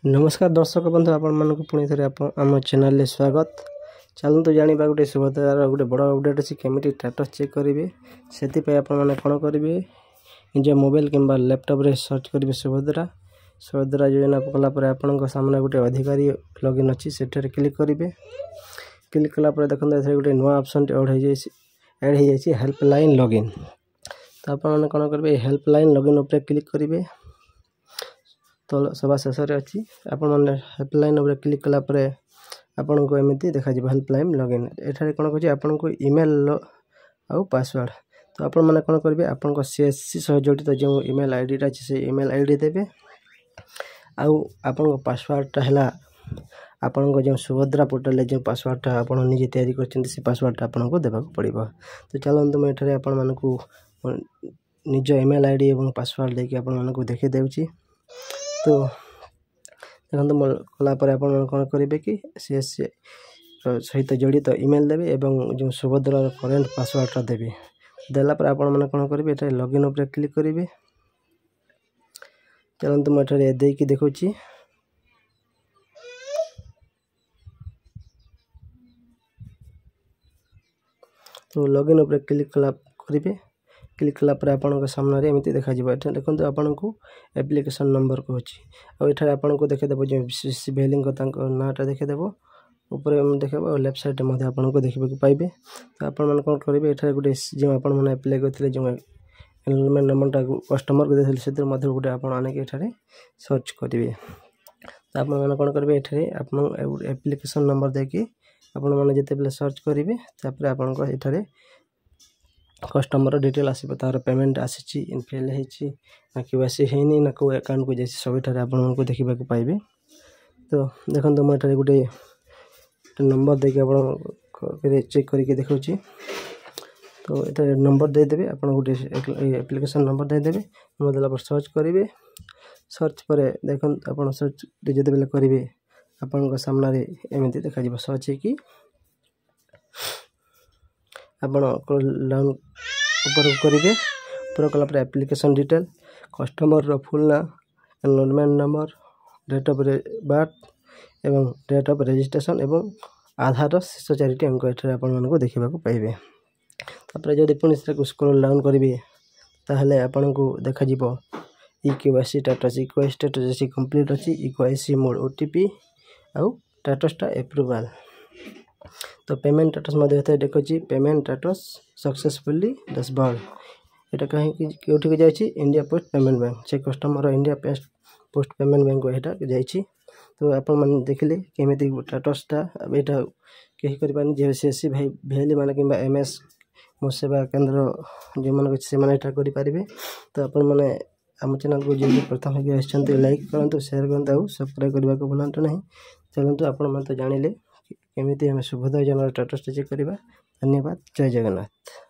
नमस्कार दर्शक बंधु आपण पुणी थे आम चैनल स्वागत। चलते जाना गोटे सुभद्रार गोटे बड़ अपडेट अच्छी केमी स्टेटस चेक करेंगे से कौन करेंगे निज मोबाइल कि लैपटॉप रे सर्च करेंगे सुभद्रा योजना कलापर आपण सामने गोटे अधिकारी लॉगिन अच्छी से क्लिक करेंगे। क्लिक कलापर देखते गोटे नुआ ऑप्शन ऐड हो जाए हेल्पलाइन लॉगिन। तो आपने कौन करेंगे हेल्पलाइन लॉगिन उपर क्लिक करेंगे। तो सभा शेष अच्छी आपने हेल्पलाइन उपर क्लिक कलापर आपन को एमती देखा हेल्पलाइन लॉगिन एठारे कौन कहे आपन को ईमेल आउ पासवर्ड। तो आपण मैंने कौन करेंगे आपन सीएससी सह जड़ित जो ईमेल आईडी अच्छी से ईमेल आईडी देवे आउ आपन पासवर्डटा है आपन को जो सुभद्रा पोर्टल जो पासवर्डटा आप निजे तैयारी कर पासवर्डटा आपन को देवाक पड़ो। तो चलते मुझे आपण मानू निज ईमेल आईडी और पासवर्ड देके आपण मानू देखी देउची। तो देखो कलापर आप कौन करेंगे कि सीएससी सहित जड़ित ईमेल देवे एवं जो सुभद्रार करेन्ट पासवर्डटा देवी देलापर आपण मैंने कौन करेंगे ये लॉगिन उपर क्लिक करेंगे। चलते मुझे देकी देखुची। तो लॉगिन उपर क्लिक करेंगे। क्लिक कलापर आपण सामने एमती देखा देखो आपन को एप्लिकेशन नंबर कहूँ और आपन को देखेदेव जो विशेष भेली नाटा देखेदेव ऊपर देखे और लेफ्ट साइड में आपन को देखा पाइबे। तो आपण कौन करेंगे ये गोटे जो आपने अप्लाई करते जो एनरोलमेंट नंबरटा कस्टमर को देते से गोटे आप आने सर्च करेंगे। तो आप कौन करेंगे ये आप एप्लिकेशन नंबर देके आपण मैंने जिते सर्च करेंगे तापर आपन ये कस्टमर डिटेल आसो तार पेमेंट आसी फेल ना केवाईसी है ना को अकाउंट को जाए सब आपको देखा पाइबे। तो देखो मुझे गोटे नंबर देके आप चेक करके देखा। तो ये नंबर देदेवे आप गोटे एप्लिकेशन नंबर देदेवे देला पर सर्च करेंगे। सर्च पर देखो आप सर्च जिते करेंगे आपण सामने एमती देखा सर्च है आपण लाइन ऊपर करेंगे। ऊपर कलापर एप्लिकेशन डिटेल कस्टमर फुल ना enrolment number date of birth एवं डेट ऑफ रजिस्ट्रेशन एवं आधार शेष 4टी अंक ये आपको देखा पाइबे। तापर जब पुणी स्क्रॉल डाउन करेंगे ताहले आपन को देखा केवाईसी स्टेटस इक्वाईसी स्टेटस अच्छी कंप्लीट अच्छी इक्वाईसी मोड ओटीपी आउ स्टेटसटा एप्रूवाल। तो पेमेंट स्टेटस देखो पेमेंट स्टेटस सक्सेसफुली डैशबोर्ड ये कहीं जाइए इंडिया पोस्ट पेमेंट बैंक से customer India post payment bank यहाँ जाइए। तो आप देखिले केमी स्टेटसटा यहाँ कहीं करें सीएससी भाई भेली मैंने कि एमएस मो सेवा केन्द्र जो मैंने से करेंगे। तो आपने आम चैनल को जो प्रथम लाइक करूँ शेयर करूँ और सब्सक्राइब करने को भूलु नहीं। चलते आप तो जानिले केमी आम सुभद्रा योजना स्टेटस चेक करवा। धन्यवाद। जय जगन्नाथ।